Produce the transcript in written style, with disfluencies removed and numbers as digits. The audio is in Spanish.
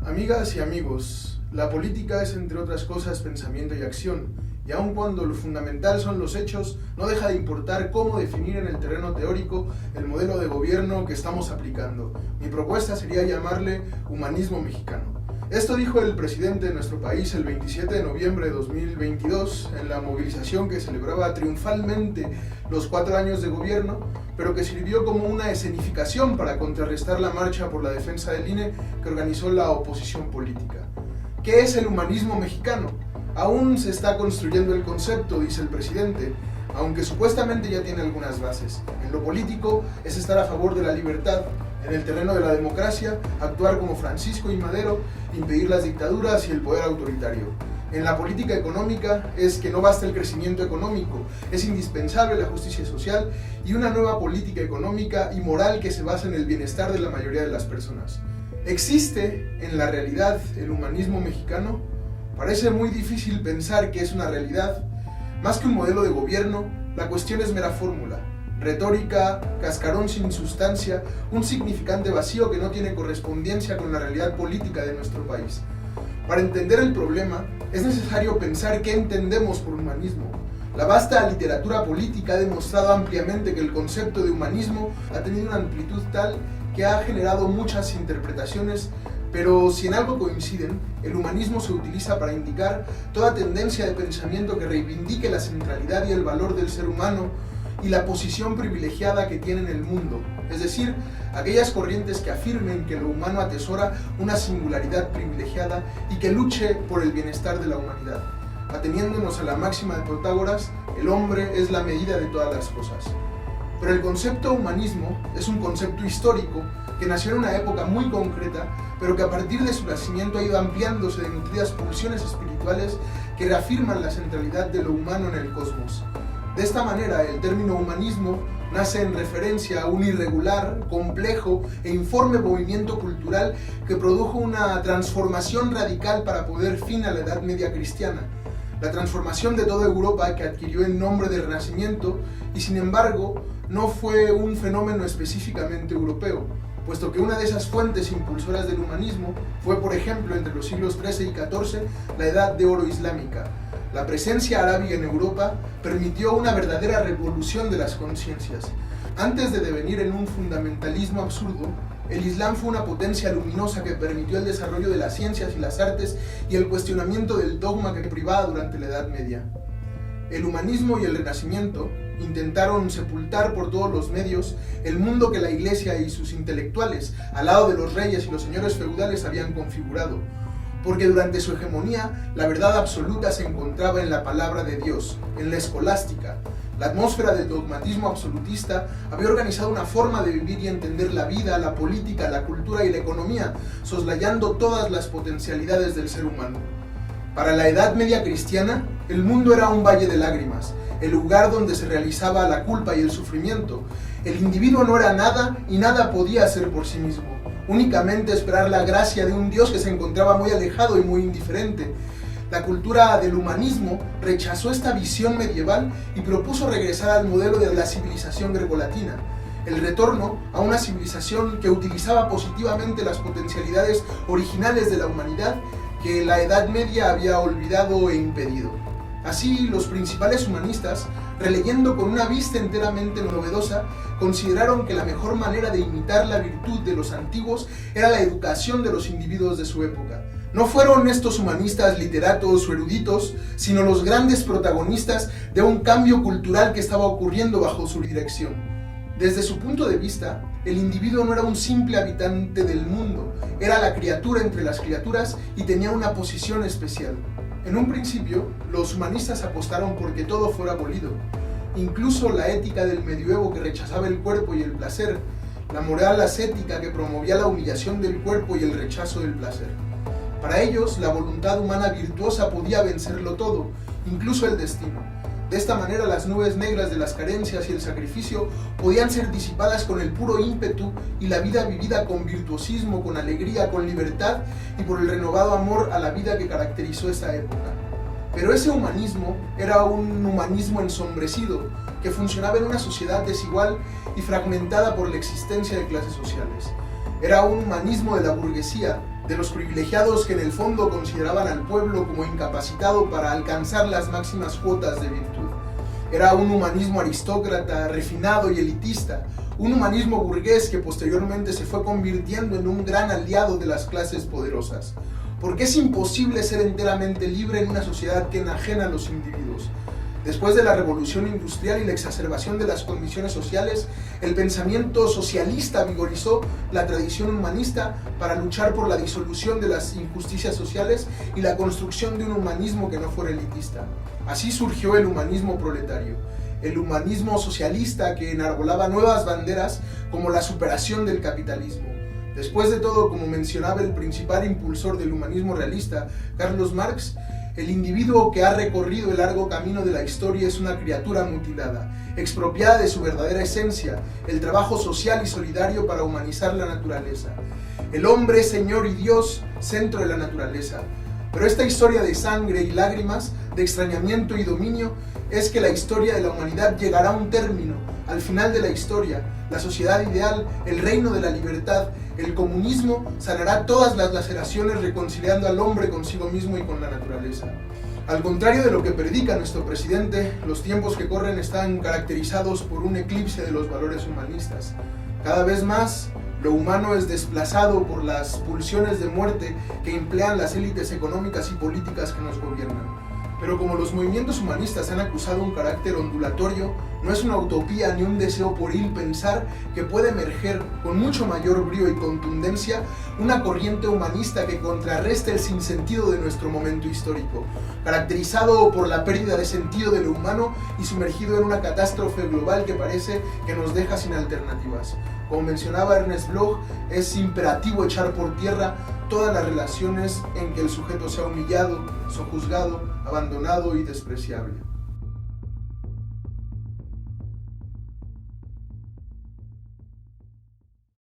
Amigas y amigos, la política es entre otras cosas pensamiento y acción, y aun cuando lo fundamental son los hechos, no deja de importar cómo definir en el terreno teórico el modelo de gobierno que estamos aplicando. Mi propuesta sería llamarle humanismo mexicano. Esto dijo el presidente de nuestro país el 27 de noviembre de 2022 en la movilización que celebraba triunfalmente los 4 años de gobierno, pero que sirvió como una escenificación para contrarrestar la marcha por la defensa del INE que organizó la oposición política. ¿Qué es el humanismo mexicano? Aún se está construyendo el concepto, dice el presidente, aunque supuestamente ya tiene algunas bases. En lo político es estar a favor de la libertad. En el terreno de la democracia, actuar como Francisco y Madero, impedir las dictaduras y el poder autoritario. En la política económica es que no basta el crecimiento económico, es indispensable la justicia social y una nueva política económica y moral que se basa en el bienestar de la mayoría de las personas. ¿Existe en la realidad el humanismo mexicano? Parece muy difícil pensar que es una realidad. Más que un modelo de gobierno, la cuestión es mera fórmula. Retórica, cascarón sin sustancia, un significante vacío que no tiene correspondencia con la realidad política de nuestro país. Para entender el problema, es necesario pensar qué entendemos por humanismo. La vasta literatura política ha demostrado ampliamente que el concepto de humanismo ha tenido una amplitud tal que ha generado muchas interpretaciones, pero si en algo coinciden, el humanismo se utiliza para indicar toda tendencia de pensamiento que reivindique la centralidad y el valor del ser humano y la posición privilegiada que tiene en el mundo, es decir, aquellas corrientes que afirmen que lo humano atesora una singularidad privilegiada y que luche por el bienestar de la humanidad. Ateniéndonos a la máxima de Protágoras, el hombre es la medida de todas las cosas. Pero el concepto humanismo es un concepto histórico que nació en una época muy concreta, pero que a partir de su nacimiento ha ido ampliándose de nutridas pulsiones espirituales que reafirman la centralidad de lo humano en el cosmos. De esta manera, el término humanismo nace en referencia a un irregular, complejo e informe movimiento cultural que produjo una transformación radical para poner fin a la Edad Media cristiana. La transformación de toda Europa que adquirió el nombre de Renacimiento y sin embargo no fue un fenómeno específicamente europeo, puesto que una de esas fuentes impulsoras del humanismo fue, por ejemplo, entre los siglos XIII y XIV, la Edad de Oro islámica. La presencia arábiga en Europa permitió una verdadera revolución de las conciencias. Antes de devenir en un fundamentalismo absurdo, el Islam fue una potencia luminosa que permitió el desarrollo de las ciencias y las artes y el cuestionamiento del dogma que privaba durante la Edad Media. El humanismo y el Renacimiento intentaron sepultar por todos los medios el mundo que la Iglesia y sus intelectuales, al lado de los reyes y los señores feudales, habían configurado, porque durante su hegemonía la verdad absoluta se encontraba en la palabra de Dios, en la escolástica. La atmósfera del dogmatismo absolutista había organizado una forma de vivir y entender la vida, la política, la cultura y la economía, soslayando todas las potencialidades del ser humano. Para la Edad Media cristiana, el mundo era un valle de lágrimas, el lugar donde se realizaba la culpa y el sufrimiento. El individuo no era nada y nada podía hacer por sí mismo. Únicamente esperar la gracia de un Dios que se encontraba muy alejado y muy indiferente. La cultura del humanismo rechazó esta visión medieval y propuso regresar al modelo de la civilización grecolatina, el retorno a una civilización que utilizaba positivamente las potencialidades originales de la humanidad que la Edad Media había olvidado e impedido. Así, los principales humanistas, releyendo con una vista enteramente novedosa, consideraron que la mejor manera de imitar la virtud de los antiguos era la educación de los individuos de su época. No fueron estos humanistas literatos o eruditos, sino los grandes protagonistas de un cambio cultural que estaba ocurriendo bajo su dirección. Desde su punto de vista, el individuo no era un simple habitante del mundo, era la criatura entre las criaturas y tenía una posición especial. En un principio, los humanistas apostaron por que todo fuera abolido, incluso la ética del medioevo que rechazaba el cuerpo y el placer, la moral ascética que promovía la humillación del cuerpo y el rechazo del placer. Para ellos, la voluntad humana virtuosa podía vencerlo todo, incluso el destino. De esta manera, las nubes negras de las carencias y el sacrificio podían ser disipadas con el puro ímpetu y la vida vivida con virtuosismo, con alegría, con libertad y por el renovado amor a la vida que caracterizó esa época. Pero ese humanismo era un humanismo ensombrecido, que funcionaba en una sociedad desigual y fragmentada por la existencia de clases sociales. Era un humanismo de la burguesía, de los privilegiados que en el fondo consideraban al pueblo como incapacitado para alcanzar las máximas cuotas de virtud. Era un humanismo aristócrata, refinado y elitista, un humanismo burgués que posteriormente se fue convirtiendo en un gran aliado de las clases poderosas. Porque es imposible ser enteramente libre en una sociedad que enajena a los individuos. Después de la revolución industrial y la exacerbación de las condiciones sociales, el pensamiento socialista vigorizó la tradición humanista para luchar por la disolución de las injusticias sociales y la construcción de un humanismo que no fuera elitista. Así surgió el humanismo proletario, el humanismo socialista que enarbolaba nuevas banderas como la superación del capitalismo. Después de todo, como mencionaba el principal impulsor del humanismo realista, Carlos Marx, el individuo que ha recorrido el largo camino de la historia es una criatura mutilada, expropiada de su verdadera esencia, el trabajo social y solidario para humanizar la naturaleza. El hombre es Señor y Dios, centro de la naturaleza. Pero esta historia de sangre y lágrimas, de extrañamiento y dominio, es que la historia de la humanidad llegará a un término. Al final de la historia, la sociedad ideal, el reino de la libertad, el comunismo sanará todas las laceraciones reconciliando al hombre consigo mismo y con la naturaleza. Al contrario de lo que predica nuestro presidente, los tiempos que corren están caracterizados por un eclipse de los valores humanistas. Cada vez más, lo humano es desplazado por las pulsiones de muerte que emplean las élites económicas y políticas que nos gobiernan. Pero como los movimientos humanistas han acusado un carácter ondulatorio, no es una utopía ni un deseo pueril pensar que puede emerger con mucho mayor brío y contundencia una corriente humanista que contrarreste el sinsentido de nuestro momento histórico, caracterizado por la pérdida de sentido de lo humano y sumergido en una catástrofe global que parece que nos deja sin alternativas. Como mencionaba Ernest Bloch, es imperativo echar por tierra todas las relaciones en que el sujeto sea humillado, sojuzgado, abandonado y despreciable.